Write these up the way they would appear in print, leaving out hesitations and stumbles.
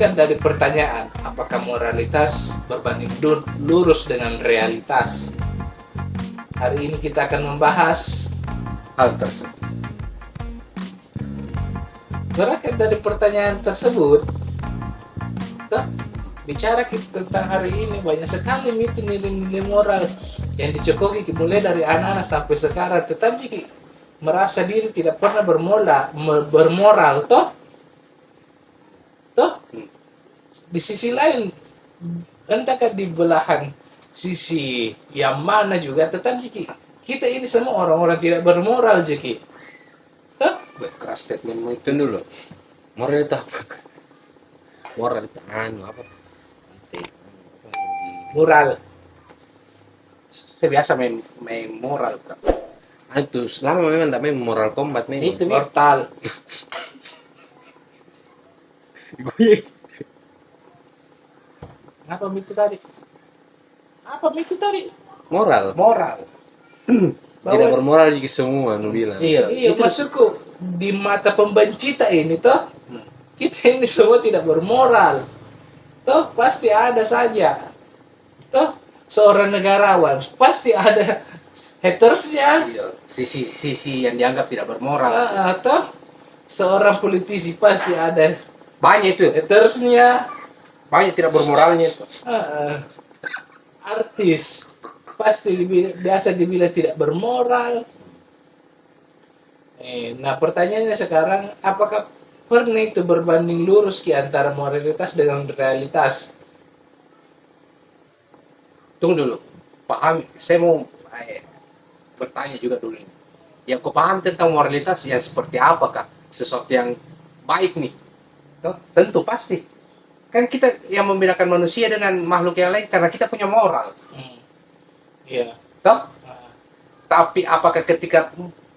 Berangkat dari pertanyaan, apakah moralitas berbanding lurus dengan realitas? Hari ini kita akan membahas hal tersebut. berangkat dari pertanyaan tersebut. Toh, bicara kita tentang hari ini banyak sekali itu nilai-nilai moral yang dicekoki mulai dari anak-anak sampai sekarang, tetapi merasa diri tidak pernah bermoral toh di sisi lain, entahkah di belahan sisi yang mana juga, tetapi kita ini semua orang-orang tidak bermoral Jeki toh. Keras statementmu itu dulu. Moral itu apa? Moral itu apa? Moral Saya biasa main moral Kak. Itu selama memang tidak main moral combat main itu mortal. Apa itu tadi? Moral tidak Bahwa- bermoral juga semua nu bilang. Iya, itu maksudku di mata pembenci kita ini toh, kita ini semua tidak bermoral. Toh pasti ada saja. Toh seorang negarawan pasti ada hatersnya. Iya, sisi yang dianggap tidak bermoral. Toh seorang politisi pasti ada Banyak itu, hatersnya. banyak tidak bermoralnya itu. Artis pasti biasa dibilang tidak bermoral. Nah pertanyaannya sekarang, apakah pernah itu berbanding lurus antara moralitas dengan realitas? Tunggu dulu, paham? Saya mau bertanya juga dulu ini. Yang kau paham tentang moralitas yang seperti apakah? Sesuatu yang baik nih? Tuh, tentu pasti. Kan kita yang membedakan manusia dengan makhluk yang lain karena kita punya moral. Iya. Tuh? Tapi apakah ketika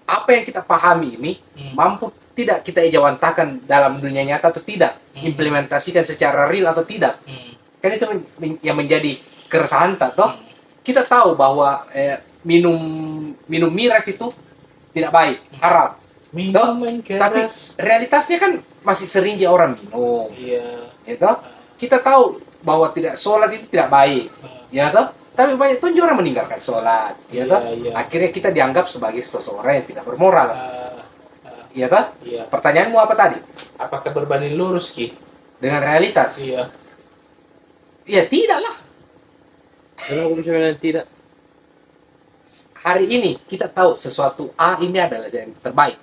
apa yang kita pahami ini mampu tidak kita ejawantahkan dalam dunia nyata atau tidak? Implementasikan secara real atau tidak? Kan itu yang menjadi keresahan toh. Kita tahu bahwa minum miras itu tidak baik, haram. Minuman Tapi keras. realitasnya kan masih sering ya orang minum. Iya. Ya toh? Kita tahu bahwa tidak sholat itu tidak baik. Ya toh? Tapi banyak tuh orang meninggalkan sholat. Ya toh? Iya. Akhirnya kita dianggap sebagai seseorang yang tidak bermoral. Ya toh? Iya. Pertanyaanmu apa tadi? Apakah berbanding lurus Ki? Dengan realitas? Iya. Ya tidak lah. Kenapa aku bisa bilang tidak? Hari ini kita tahu sesuatu A ini adalah yang terbaik.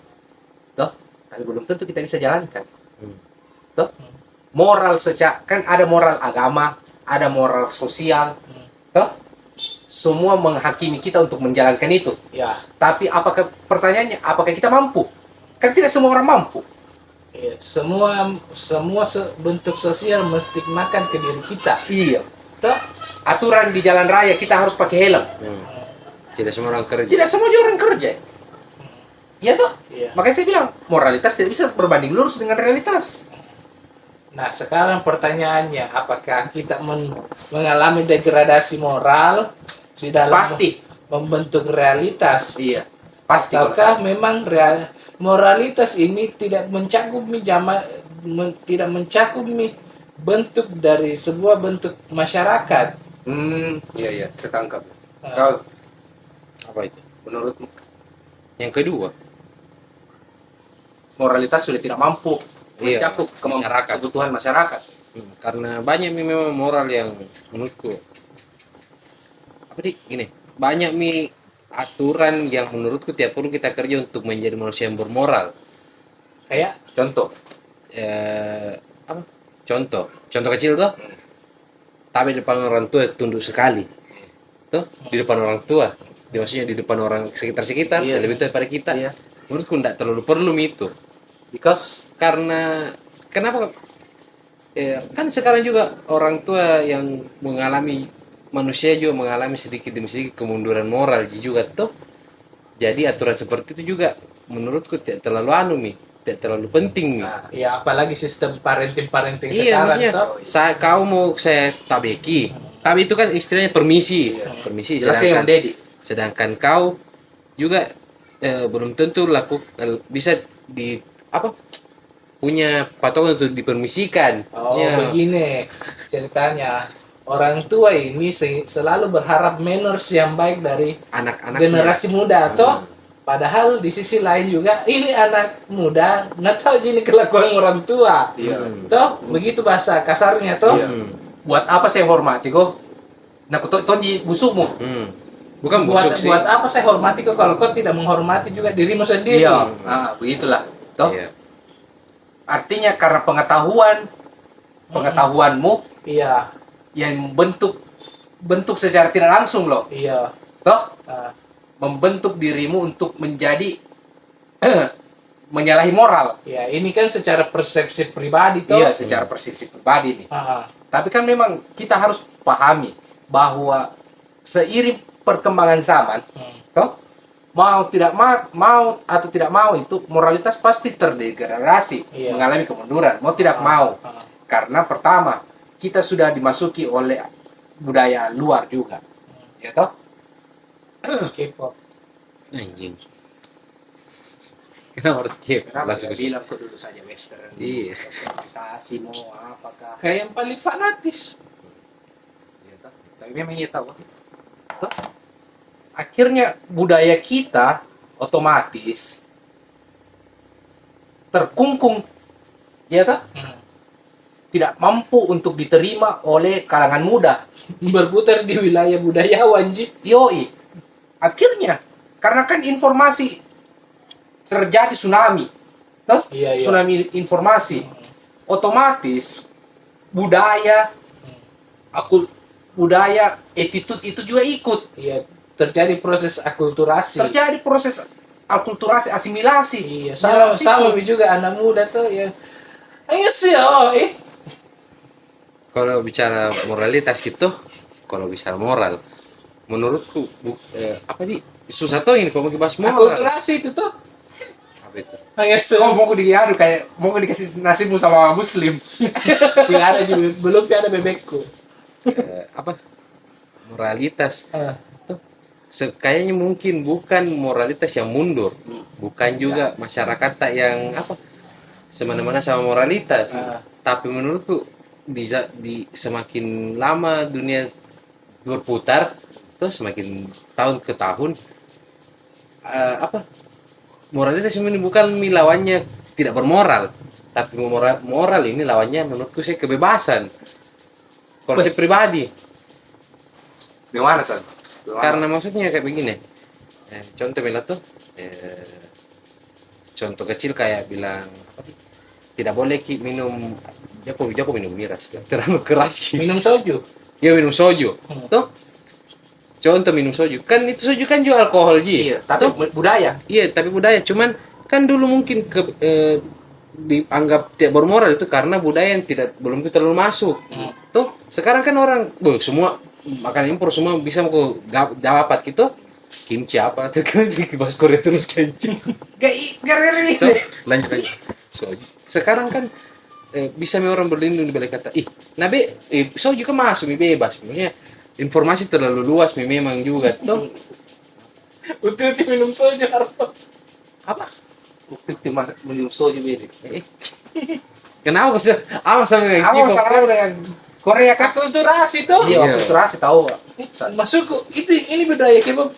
Toh? Tapi belum tentu kita bisa jalankan. Toh? Moral kan ada moral agama, ada moral sosial. Toh? Semua menghakimi kita untuk menjalankan itu. Ya. Tapi apakah pertanyaannya, apakah kita mampu? Kan tidak semua orang mampu. Iya. Semua bentuk sosial menstigmakan ke diri kita. Iya. Toh? Aturan di jalan raya kita harus pakai helm. Tidak semua orang kerja. Tidak semua juga orang kerja. Iya toh? Iya. Makanya saya bilang moralitas tidak bisa berbanding lurus dengan realitas. Nah, sekarang pertanyaannya, apakah kita mengalami degradasi moral di dalam Pasti. membentuk realitas? Iya. Pasti. Ataukah memang moralitas ini tidak mencakupi tidak mencakupi bentuk dari sebuah bentuk masyarakat? Iya, saya tangkap. Nah. Kau Apa itu? menurutmu Yang kedua, moralitas sudah tidak mampu Iya, mencakup masyarakat. kebutuhan masyarakat. karena banyak memang moral yang menurutku apa nih gini, banyak aturan yang menurutku tiap perlu kita kerja untuk menjadi manusia yang bermoral. Kayak Contoh, Apa? Contoh kecil tuh. Tapi di depan orang tua tunduk sekali. Tuh, di depan orang tua. Maksudnya di depan orang sekitar Iya. lebih tua daripada kita. Iya. Menurutku tidak terlalu perlu itu. because Kenapa? Kan sekarang juga orang tua yang manusia juga mengalami sedikit demi sedikit kemunduran moral juga tuh. Jadi aturan seperti itu juga menurutku tidak terlalu tidak terlalu penting nih. ya apalagi sistem parenting Iya, sekarang maksudnya toh. kau mau saya tabeki. Tapi itu kan istilahnya permisi. Iya. Permisi. jelasnya yang Dedi. Sedangkan kau juga belum tentu bisa punya patokan untuk dipermisikan. Oh, Ya. begini ceritanya. Orang tua ini selalu berharap manners yang baik dari Anak-anak generasi muda atau padahal di sisi lain juga ini anak muda nggak tahu ini kelakuan orang tua. Iya. Toh begitu bahasa kasarnya toh. Iya. Buat apa saya hormati kok? Nah, kau tonji busukmu. Bukan Buat busuk sih. buat apa saya hormati kok kalau kau tidak menghormati juga dirimu sendiri. Iya. Nah, begitulah. Toh. Iya. Artinya karena pengetahuanmu Iya, yang bentuk secara tidak langsung loh. iya. Toh, Ah, membentuk dirimu untuk menjadi menyalahi moral. ya ini kan secara persepsi pribadi toh. Iya, secara persepsi pribadi nih. Ah, Tapi kan memang kita harus pahami bahwa seiring perkembangan zaman, toh, mau atau tidak mau itu moralitas pasti terdegradasi, Iya. mengalami kemunduran, mau tidak mau. Karena pertama, kita sudah dimasuki oleh budaya luar juga. Ya toh? K-pop. Anjing. Kenapa harus keep? Kenapa Langsung nggak bilang kok dulu saja western? Iya. Westernisasi mau apakah? Kayak yang paling fanatis. Ya toh? Tapi memang iya tahu. Toh? Akhirnya budaya kita otomatis terkungkung, ya toh? Tidak mampu untuk diterima oleh kalangan muda. Berputar di wilayah budayawan Ji. Yoi. Akhirnya, karena kan informasi terjadi tsunami, toh? Iya, iya. Tsunami informasi, otomatis budaya, attitude itu juga ikut. Iya, terjadi proses akulturasi. Terjadi proses akulturasi, asimilasi. Iya, Dalam sama situ. juga anak muda tuh ya. Ayo sih, oh, Kalau bicara moralitas gitu, kalau bicara moral, menurutku apa nih susah tuh ini kalau mau bahas moral. akulturasi itu tuh. Apa itu? Ayo sih. Kau mau diadu kayak mau dikasih nasibmu sama muslim. Tidak ada juga, belum ada bebekku. Apa? Moralitas. Ah, Kayaknya mungkin bukan moralitas yang mundur, bukan juga masyarakat tak yang apa semena-mena sama moralitas. Ah. Tapi menurutku di semakin lama dunia berputar, terus semakin tahun ke tahun apa moralitas ini bukan lawannya tidak bermoral, tapi moral ini lawannya menurutku saya kebebasan. Kalau saya pribadi, Gimana, San? karena maksudnya kayak begini, contoh bilang tuh, contoh kecil kayak bilang apa, tidak boleh minum, Joko minum miras, terlalu keras. minum soju. Ya minum soju, tuh. Contoh minum soju, kan itu soju kan juga alkohol ji. Iya, tapi budaya. Iya, tapi budaya. Cuman kan dulu mungkin dianggap tidak bermoral itu karena budaya yang belum terlalu masuk. Tuh, sekarang kan orang, semua makanan impor semua bisa mau dapat gitu. Kimchi apa tuh kan bahas Korea terus kayaknya. Gak So, lanjut. Soju. Sekarang kan bisa orang berlindung di balik kata, nabe soju kan masuk bebas. Maksudnya informasi terlalu luas memang juga. Tuh, Uti minum soju harus. apa? Untuk minum soju beda. kenapa sih? Apa sama yang Apa masalahnya dengan Korea kan? Akulturasi tuh. Iya, akulturasi tahu gak? Masuk ini budaya K-pop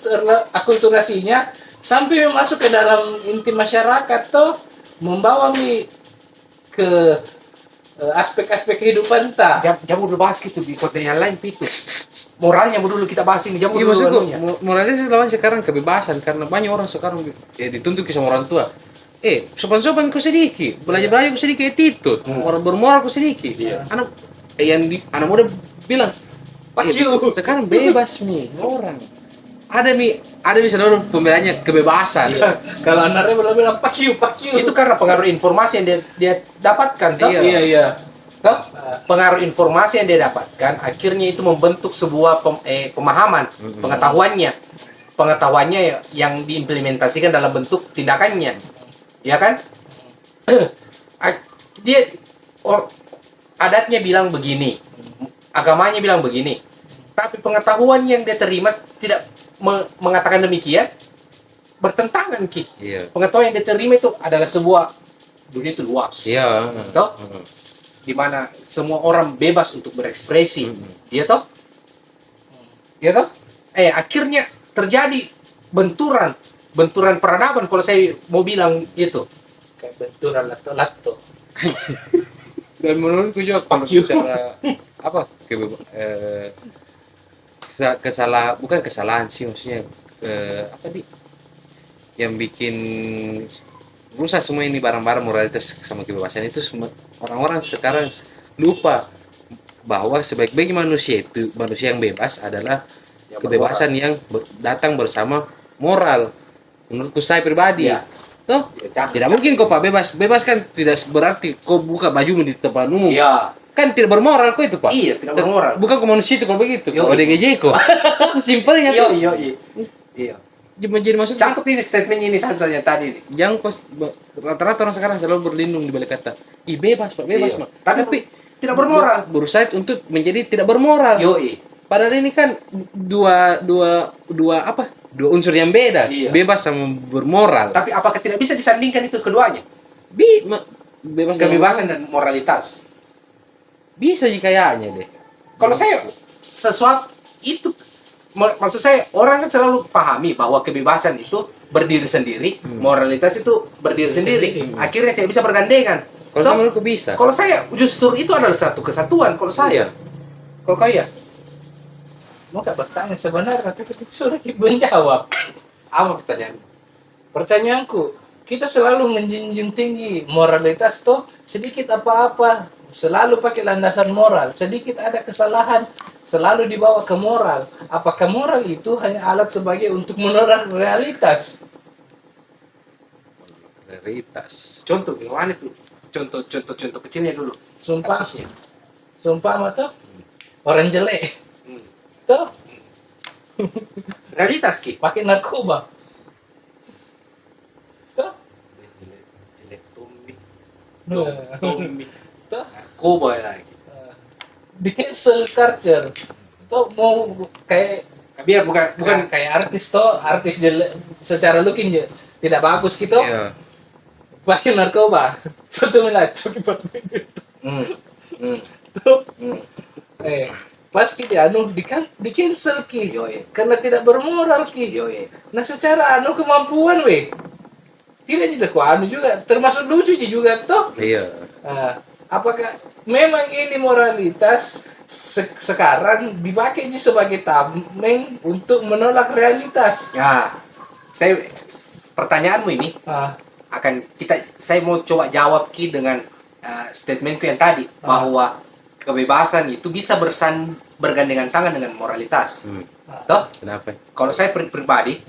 akulturasinya sampai masuk ke dalam inti masyarakat tuh membawa ke aspek-aspek kehidupan tak. Jamu dulu bahas gitu di konten yang lain itu. Moralnya dulu kita bahas ini jamu Iya dulu. maksudku, anunya. moralitas lawan sekarang kebebasan karena banyak orang sekarang dituntut sama orang tua. Sopan-sopan ku sedikit, belajar ku sedikit attitude, orang bermoral ku sedikit. Iya. Anak muda bilang, Fuck you." sekarang bebas nih orang. Ada misalnya orang pembelanya kebebasan. Iya. Kalau anaknya bilang pak you. Itu karena pengaruh informasi yang dia dapatkan, toh? Iya. Iya. Toh? Pengaruh informasi yang dia dapatkan akhirnya itu membentuk sebuah pemahaman, pengetahuannya yang diimplementasikan dalam bentuk tindakannya, ya kan? Adatnya bilang begini, agamanya bilang begini, tapi pengetahuan yang dia terima tidak mengatakan demikian, bertentangan ki. Iya. Pengetahuan yang dia terima itu adalah sebuah dunia itu luas. Iya. Toh? Di mana semua orang bebas untuk berekspresi. Iya toh? Iya toh? Akhirnya terjadi benturan peradaban kalau saya mau bilang itu. Kayak benturan lato-lato. Dan menurutku juga kalau secara apa bukan kesalahan sih, maksudnya apa nih yang bikin rusak semua ini barang-barang moralitas sama kebebasan itu, semua orang-orang sekarang lupa bahwa sebaik-baiknya manusia itu manusia yang bebas adalah Yang kebebasan yang datang bersama moral. Menurutku saya pribadi, Ya. toh Ya, tidak mungkin kok Pak bebas kan tidak berarti kau buka bajumu di tempat umum. Iya. Kan tidak bermoral kok itu Pak. Iya, tidak bermoral. Bukan kok manusia itu kalau begitu. Yo. ODGJ kok. Simpelnya tuh. Iya. Jadi maksud Cakep ini statement ini Sansanya tadi nih. jangan rata-rata orang sekarang selalu berlindung di balik kata bebas Pak, bebas Iya. Pak. Tapi tidak bermoral. Berusaha untuk menjadi tidak bermoral. Yoi. Padahal ini kan dua unsur yang beda, Iya. bebas sama bermoral. Tapi apakah tidak bisa disandingkan itu keduanya? Bebas Kebebasan dan moralitas. bisa sih kayaknya deh. Kalau saya sesuatu itu maksud saya orang kan selalu pahami bahwa kebebasan itu berdiri sendiri, moralitas itu berdiri sendiri. Akhirnya tidak bisa bergandengan. Kalau Toh, sama lu bisa. kalau saya justru itu adalah satu kesatuan kalau saya. Kalau kaya Mau gak bertanya sebenarnya, tapi ketika sudah menjawab. apa pertanyaan? Pertanyaanku, kita selalu menjunjung tinggi moralitas toh, sedikit apa-apa selalu pakai landasan moral, sedikit ada kesalahan selalu dibawa ke moral. Apakah moral itu hanya alat sebagai untuk menolak realitas? Realitas. Contoh gimana tuh? Contoh kecilnya dulu. Sumpah, Kasusnya. sumpah toh, orang jelek Hmm. toh Realitas ki. pakai narkoba toh, Jelek tumbi. Nah, Tumbi. toh Koboy lagi. di cancel culture toh, mau kayak Biar bukan kayak artis toh, artis jelek secara looking tidak bagus gitu, Iya. pakai narkoba. Contohnya coki Hmm. Hmm. tuh, Hmm. pas dia di cancel ki, Yoi. karena tidak bermoral ki. Yoi. Nah secara kemampuan tidak jadi juga, termasuk lucu juga toh. Iya. Apakah memang ini moralitas sekarang dipakai sebagai tameng untuk menolak realitas? Nah, pertanyaanmu ini Ah, saya mau coba jawab ki dengan statementku yang tadi bahwa kebebasan itu bisa bergandengan tangan dengan moralitas. Toh, Kenapa? kalau saya pribadi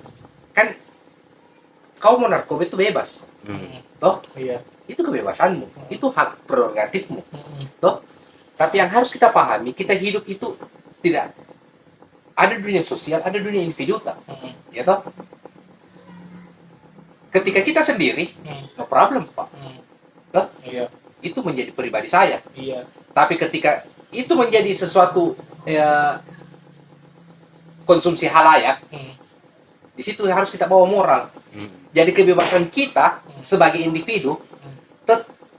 kan kau mau narkoba itu bebas. Toh, iya. itu kebebasanmu, itu hak prerogatifmu. Mm-mm. Toh, tapi yang harus kita pahami, kita hidup itu tidak ada dunia sosial, ada dunia individu, tak? Mm-mm. Ya toh? Ketika kita sendiri, no problem, Pak. Mm. Toh, Iya, itu menjadi pribadi saya. iya. Tapi ketika itu menjadi sesuatu konsumsi halayak, Mm. di situ harus kita bawa moral. Jadi kebebasan kita sebagai individu,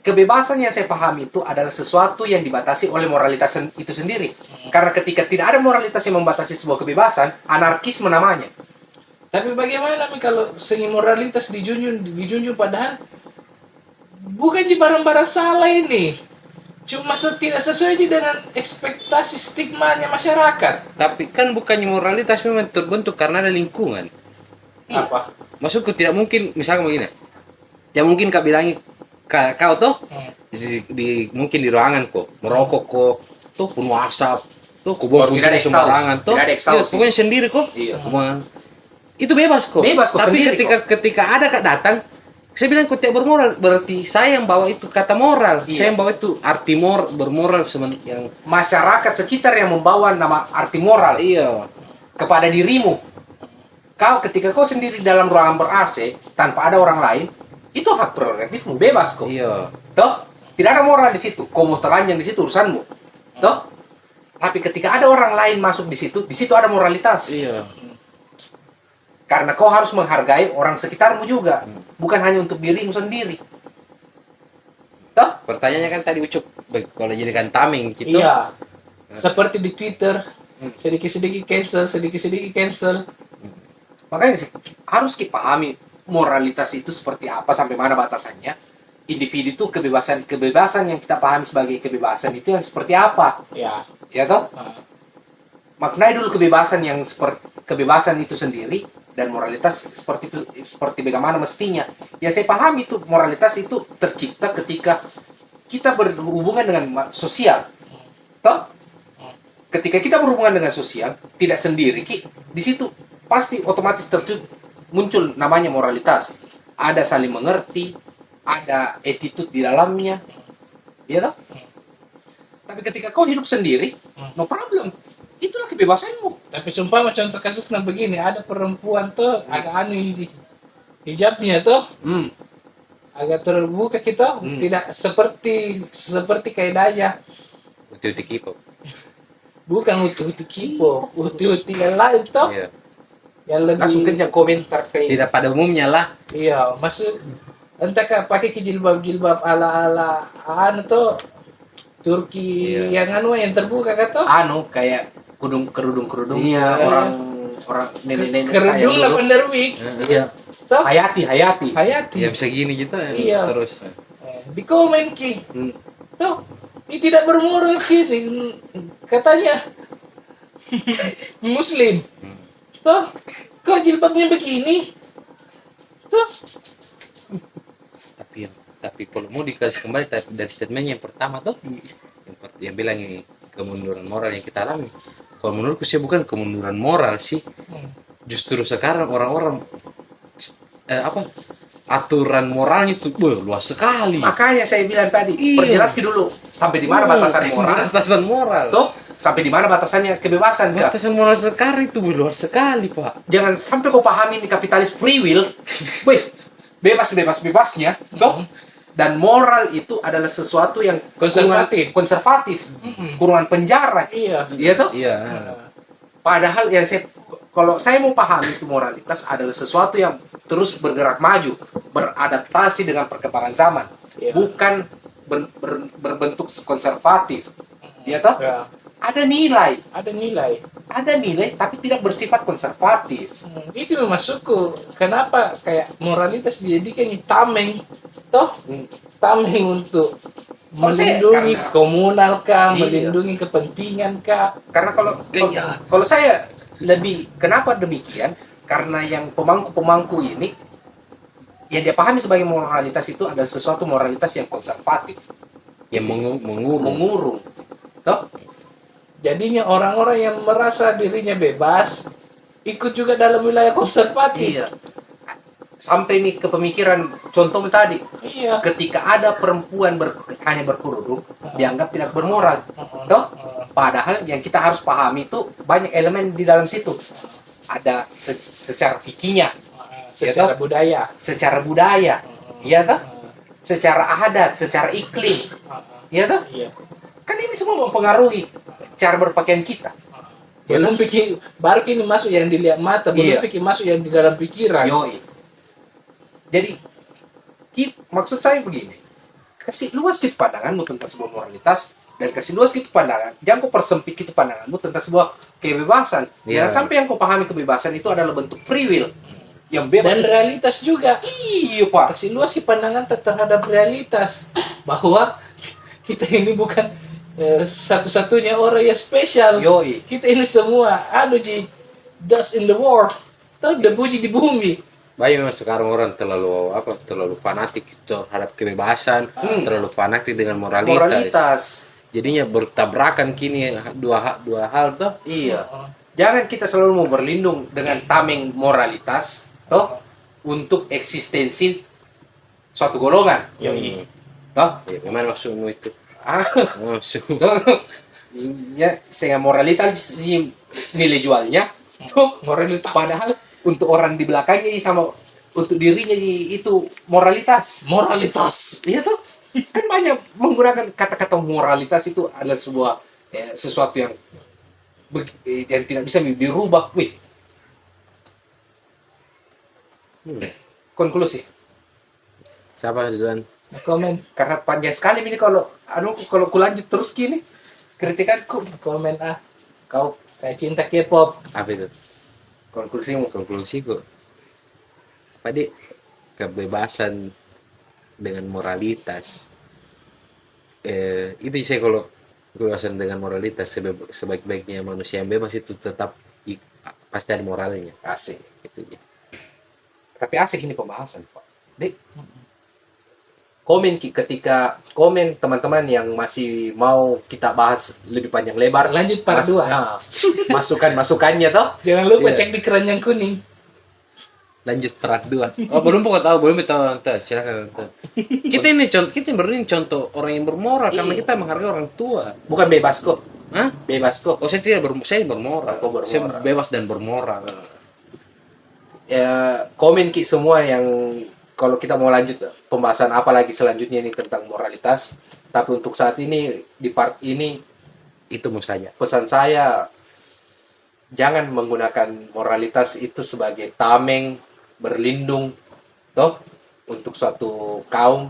kebebasan yang saya pahami itu adalah sesuatu yang dibatasi oleh moralitas itu sendiri. Karena ketika tidak ada moralitas yang membatasi sebuah kebebasan, anarkisme namanya. Tapi bagaimana kalau segi moralitas dijunjung padahal bukan di barang-barang salah ini. Cuma tidak sesuai dengan ekspektasi stigmanya masyarakat. Tapi kan bukannya moralitas memang terbentuk karena ada lingkungan. Iya. Apa? Maksudku tidak mungkin, misalnya begini. Ya mungkin kau bilangi kau tuh mungkin di ruangan kok merokok kok tuh penuh asap tuh kok buang Tidak ada puntung sembarangan tuh tidak ada exhaust. pokoknya sendiri kok. Iya. Itu bebas kok. Bebas kok, Tapi sendiri ketika ada kak datang, saya bilang kok tidak bermoral, berarti saya yang bawa itu kata moral. Iya. Saya yang bawa itu arti bermoral yang Masyarakat sekitar yang membawa nama arti moral iya. kepada dirimu. Ketika kau sendiri dalam ruangan ber-AC tanpa ada orang lain, itu hak prerogatifmu, bebas kok. Iya. Toh, tidak ada moral di situ. Kau mau telanjang di situ urusanmu. Toh, tapi ketika ada orang lain masuk di situ ada moralitas. Iya. Karena kau harus menghargai orang sekitarmu juga, bukan hanya untuk dirimu sendiri. pertanyaannya kan tadi Ucup, kalau jadikan tameng gitu. Iya. Seperti di Twitter, Hmm. sedikit-sedikit cancel, sedikit-sedikit cancel. Makanya sih, harus kita pahami moralitas itu seperti apa, sampai mana batasannya. Individu itu kebebasan yang kita pahami sebagai kebebasan itu yang seperti apa, Ya. ya toh? Nah, Maknai dulu kebebasan yang seperti kebebasan itu sendiri, dan moralitas seperti itu, seperti bagaimana mestinya. Yang saya pahami itu moralitas itu tercipta ketika kita berhubungan dengan sosial, toh? Ketika kita berhubungan dengan sosial, tidak sendiri, di situ pasti otomatis muncul namanya moralitas. Ada saling mengerti, ada attitude di dalamnya, ya toh? Tapi ketika kau hidup sendiri, no problem, itulah kebebasanmu. tapi sumpah contoh kasus nah begini, ada perempuan tuh agak aneh hijabnya tuh, agak terbuka kita, tidak seperti kaidahnya. Uti-uti K-pop. Bukan uti-uti kipo, uti-uti yang lain tuh, Iya. yang lebih. Langsung kencang komentar kayak Tidak pada umumnya lah. Iya, maksud entah pakai jilbab ala anu tuh Turki Iya. yang anu yang terbuka kata kayak kerudung Iya. orang nenek-nenek kerudung kayak dulu. lavender wig Iya. toh Hayati. Hayati Ya bisa gini gitu Iya. terus. di komen ki Hmm. tuh ini tidak bermoral kini katanya muslim tuh kok jilbabnya begini tuh Tapi kalau mau dikasih kembali dari statementnya yang pertama tuh, yang bilang ini kemunduran moral yang kita alami. Kalau menurutku sih bukan kemunduran moral sih, justru sekarang orang-orang aturan moralnya tuh luas sekali. Makanya saya bilang tadi, Iya. perjelaskan dulu sampai di mana batasan moral. Batasan moral. Tuh, sampai di mana batasannya kebebasan, Kak. Batasan moral sekarang itu luas sekali, Pak. Jangan sampai kau pahami ini kapitalis free will. Wih, bebasnya, toh. Dan moral itu adalah sesuatu yang konservatif. Kurungan penjara. iya Iya toh? Iya. Padahal kalau saya mau pahami itu moralitas adalah sesuatu yang terus bergerak maju, beradaptasi dengan perkembangan zaman, Iya. bukan berbentuk konservatif. Iya toh? ya, Ada nilai, tapi tidak bersifat konservatif. itu maksudku kenapa kayak moralitas dijadikan tameng toh tameng untuk Kalau saya- melindungi karena- komunal kah, Iya. melindungi kepentingan kah. Karena kalau saya lebih kenapa demikian? Karena yang pemangku ini yang dia pahami sebagai moralitas itu adalah sesuatu moralitas yang konservatif, Yang mengurung. mengurung. Toh? Jadinya orang-orang yang merasa dirinya bebas ikut juga dalam wilayah konservatif. Iya. Sampai nih ke pemikiran contoh tadi, Iya. ketika ada perempuan hanya berkerudung dianggap tidak bermoral. Toh? Padahal yang kita harus pahami itu banyak elemen di dalam situ. Ada secara fikihnya, Secara budaya. secara budaya, iya toh? Secara adat, secara iklim, iya toh? Iya. Kan ini semua mempengaruhi cara berpakaian kita. Belum pikir, baru kini masuk yang dilihat mata, belum Iya. pikir masuk yang di dalam pikiran. Yoi. Jadi, maksud saya begini, kasih luas gitu pandanganmu tentang sebuah moralitas, dan kasih luas gitu pandangan, jangan kau persempit gitu pandanganmu tentang sebuah kebebasan. Iya. Jangan sampai yang kau pahami kebebasan itu adalah bentuk free will, yang bebas. Dan realitas juga. Iya Pak. Kasih luas sih pandangan terhadap realitas bahwa kita ini bukan satu-satunya orang yang spesial. Yoi. Kita ini semua dust in the world. Tahu debu di bumi. Banyak memang sekarang orang terlalu fanatik terhadap kebebasan, terlalu fanatik dengan moralitas. Jadinya bertabrakan kini dua hal tuh. Iya. Jangan kita selalu mau berlindung dengan tameng moralitas, toh, untuk eksistensi suatu golongan. Yoi. Toh? Ya, gimana maksudmu itu? Maksud. Ya, sehingga moralitas ini nilai jualnya, toh, Moralitas. padahal untuk orang di belakangnya sama untuk dirinya itu moralitas. Iya tuh. Kan banyak menggunakan kata-kata moralitas itu adalah sebuah sesuatu yang tidak bisa dirubah. Wih. Konklusi. Siapa duluan? Komen, Karena panjang sekali ini kalau kulanjut terus gini kritikanku. komen ah. Kau Saya cinta K-pop. Apa itu? konklusimu. Konklusiku. Tadi kebebasan dengan moralitas. Itu sih kalau kebebasan dengan moralitas sebaik-baiknya manusia yang bebas itu tetap pasti ada moralnya. Asik. Itu ya. Tapi asik ini pembahasan, Pak. Dek, komen ketika komen teman-teman yang masih mau kita bahas lebih panjang lebar. Lanjut part 2. Nah, masukannya toh. Jangan lupa Iya. cek di keranjang kuning. Lanjut part 2. Oh, belum pokok tahu, belum tahu nanti. Silakan nanti. Kita beri contoh orang yang bermoral karena Iya. kita menghargai orang tua. Bukan bebas kok. Hah? Bebas kok. Oh, saya saya bermoral. Oh, bermoral. Saya bebas dan bermoral. Ya, komen semua yang kalau kita mau lanjut pembahasan apa lagi selanjutnya ini tentang moralitas. Tapi untuk saat ini di part ini Itu mau saja. pesan saya jangan menggunakan moralitas itu sebagai tameng berlindung toh untuk suatu kaum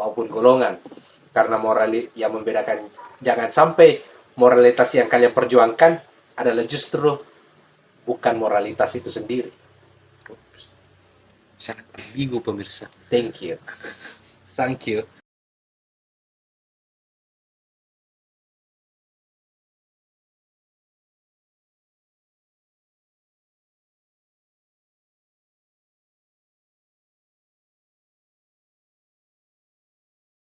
maupun golongan, karena yang membedakan jangan sampai moralitas yang kalian perjuangkan adalah justru bukan moralitas itu sendiri. Sangat ambigu pemirsa. Thank you. Thank you.